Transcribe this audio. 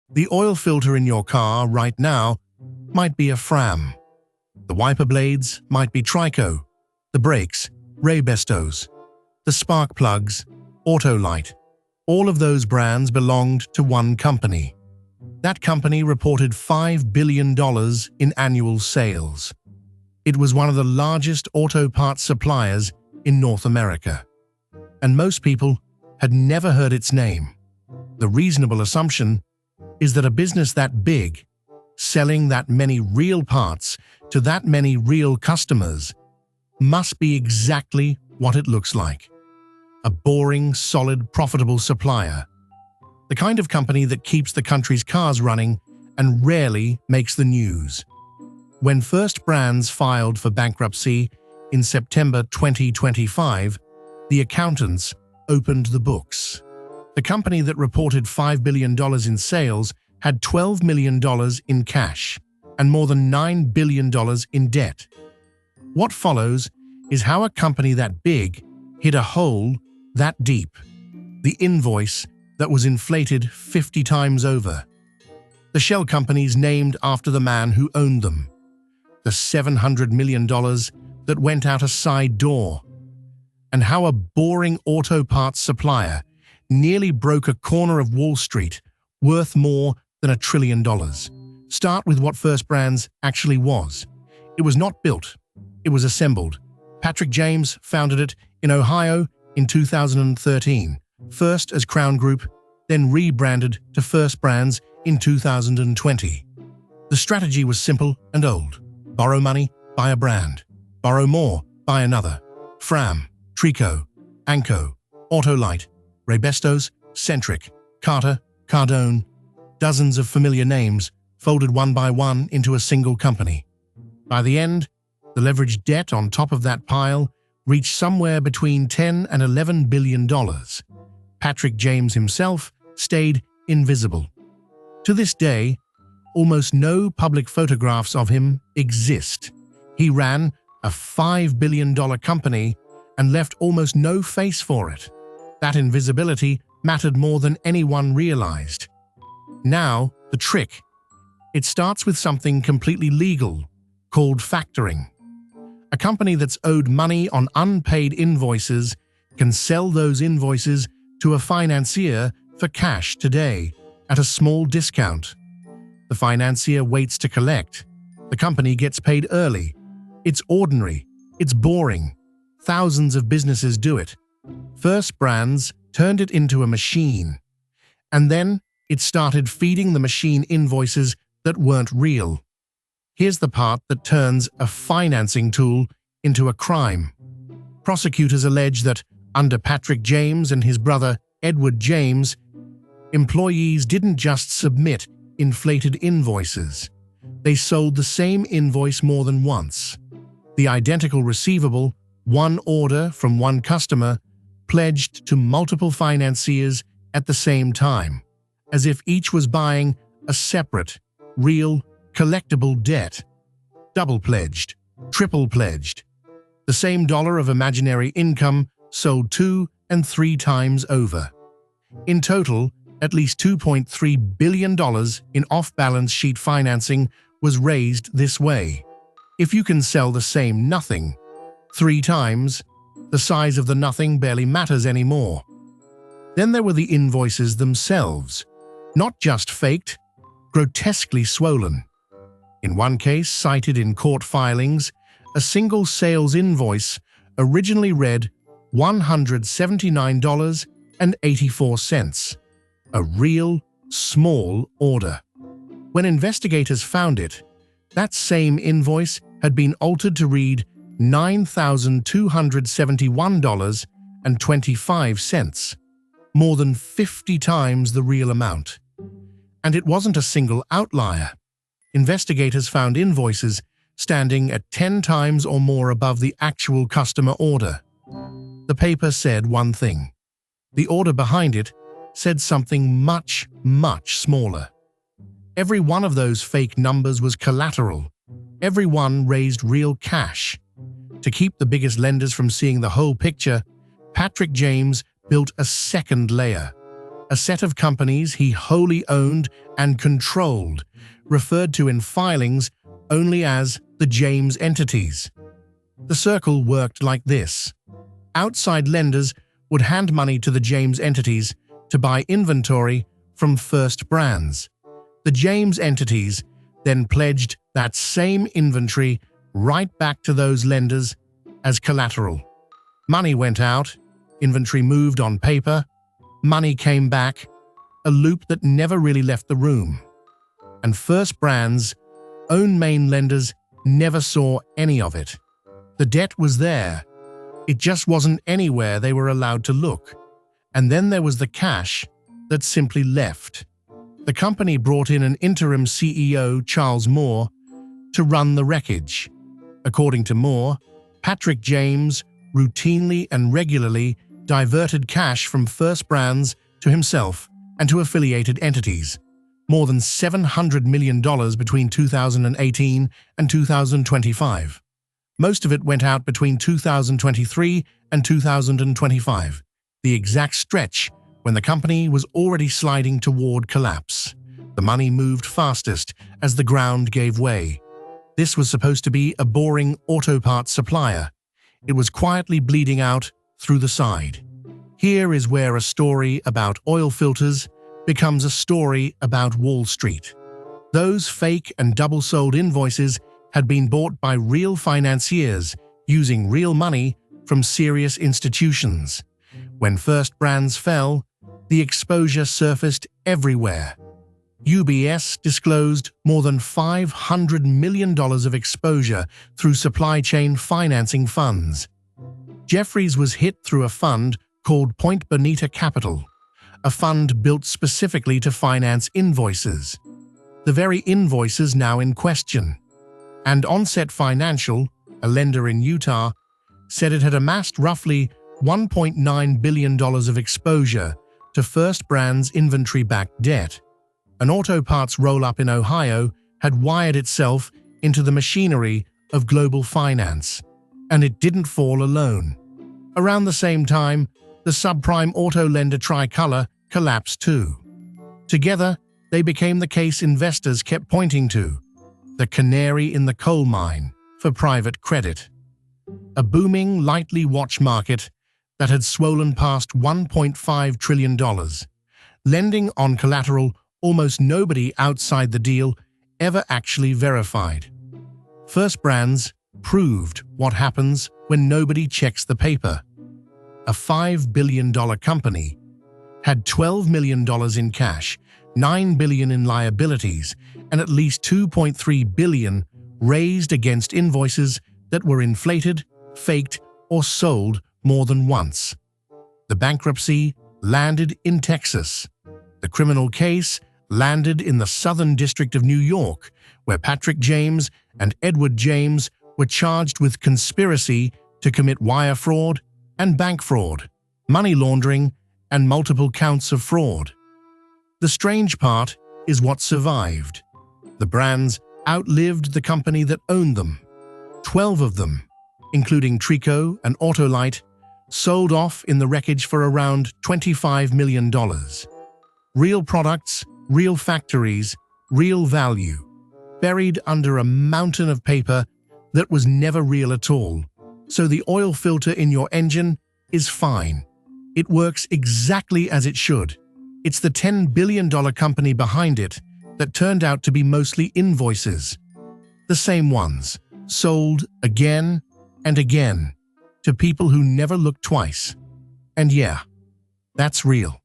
The oil filter in your car right now might be a FRAM. The wiper blades might be TRICO. The brakes, Ray-Bestos. The spark plugs, Autolite. All of those brands belonged to one company. That company reported $5 billion in annual sales. It was one of the largest auto parts suppliers in North America. And most people had never heard its name. The reasonable assumption is that a business that big, selling that many real parts to that many real customers, must be exactly what it looks like. A boring, solid, profitable supplier. The kind of company that keeps the country's cars running and rarely makes the news. When First Brands filed for bankruptcy in September 2025, the accountants opened the books. The company that reported $5 billion in sales had $12 million in cash and more than $9 billion in debt. What follows is how a company that big hit a hole that deep. The invoice that was inflated 50 times over. The shell companies named after the man who owned them. The $700 million that went out a side door. And how a boring auto parts supplier nearly broke a corner of Wall Street worth more than $1 trillion. Start with what First Brands actually was. It was not built, it was assembled. Patrick James founded it in Ohio in 2013, first as Crown Group, then rebranded to First Brands in 2020. The strategy was simple and old. Borrow money, buy a brand. Borrow more, buy another. FRAM, TRICO, Anco, Autolite, Ray-Bestos, Centric, Carter, Cardone, dozens of familiar names folded one by one into a single company. By the end, the leveraged debt on top of that pile reached somewhere between $10 and $11 billion. Patrick James himself stayed invisible. To this day, almost no public photographs of him exist. He ran a $5 billion company and left almost no face for it. That invisibility mattered more than anyone realized. Now, the trick. It starts with something completely legal, called factoring. A company that's owed money on unpaid invoices can sell those invoices to a financier for cash today at a small discount. The financier waits to collect. The company gets paid early. It's ordinary. It's boring. Thousands of businesses do it. First Brands turned it into a machine. And then it started feeding the machine invoices that weren't real. Here's the part that turns a financing tool into a crime. Prosecutors allege that under Patrick James and his brother Edward James, employees didn't just submit inflated invoices. They sold the same invoice more than once. The identical receivable, one order from one customer, pledged to multiple financiers at the same time, as if each was buying a separate, real, collectible debt. Double-pledged, triple-pledged. The same dollar of imaginary income sold 2 and 3 times over. In total, at least $2.3 billion in off-balance sheet financing was raised this way. If you can sell the same nothing 3 times, the size of the nothing barely matters anymore. Then there were the invoices themselves, not just faked, grotesquely swollen. In one case cited in court filings, a single sales invoice originally read $179.84, a real, small order. When investigators found it, that same invoice had been altered to read $9,271.25, more than 50 times the real amount. And it wasn't a single outlier. Investigators found invoices standing at 10 times or more above the actual customer order. The paper said one thing. The order behind it said something much, much smaller. Every one of those fake numbers was collateral. Every one raised real cash. To keep the biggest lenders from seeing the whole picture, Patrick James built a second layer. a set of companies he wholly owned and controlled, referred to in filings only as the James entities. The circle worked like this. Outside lenders would hand money to the James entities to buy inventory from First Brands. The James entities then pledged that same inventory right back to those lenders as collateral. Money went out, inventory moved on paper, money came back, a loop that never really left the room. And First Brands' own main lenders never saw any of it. The debt was there. It just wasn't anywhere they were allowed to look. And then there was the cash that simply left. The company brought in an interim CEO, Charles Moore, to run the wreckage. According to Moore, Patrick James routinely and regularly diverted cash from First Brands to himself and to affiliated entities, more than $700 million between 2018 and 2025. Most of it went out between 2023 and 2025, the exact stretch when the company was already sliding toward collapse. The money moved fastest as the ground gave way. This was supposed to be a boring auto parts supplier. It was quietly bleeding out through the side. Here is where a story about oil filters becomes a story about Wall Street. Those fake and double-sold invoices had been bought by real financiers using real money from serious institutions. When First Brands fell, the exposure surfaced everywhere. UBS disclosed more than $500 million of exposure through supply chain financing funds. Jefferies was hit through a fund called Point Bonita Capital, a fund built specifically to finance invoices. The very invoices now in question. And Onset Financial, a lender in Utah, said it had amassed roughly $1.9 billion of exposure to First Brands' inventory-backed debt. An auto parts roll-up in Ohio had wired itself into the machinery of global finance, and it didn't fall alone. Around the same time, the subprime auto lender Tricolor collapsed too. Together, they became the case investors kept pointing to, the canary in the coal mine for private credit. A booming, lightly watched market that had swollen past $1.5 trillion. Lending on collateral almost nobody outside the deal ever actually verified. First Brands proved what happens when nobody checks the paper. A $5 billion company had $12 million in cash, $9 billion in liabilities, and at least $2.3 billion raised against invoices that were inflated, faked, or sold more than once. The bankruptcy landed in Texas. The criminal case landed in the Southern District of New York, where Patrick James and Edward James were charged with conspiracy to commit wire fraud and bank fraud, money laundering, and multiple counts of fraud. The strange part is what survived. The brands outlived the company that owned them. 12 of them, including Trico and Autolite, sold off in the wreckage for around $25 million. Real products, real factories, real value, buried under a mountain of paper that was never real at all. So the oil filter in your engine is fine. It works exactly as it should. It's the $10 billion company behind it that turned out to be mostly invoices. The same ones, sold again and again to people who never looked twice. And yeah, that's real.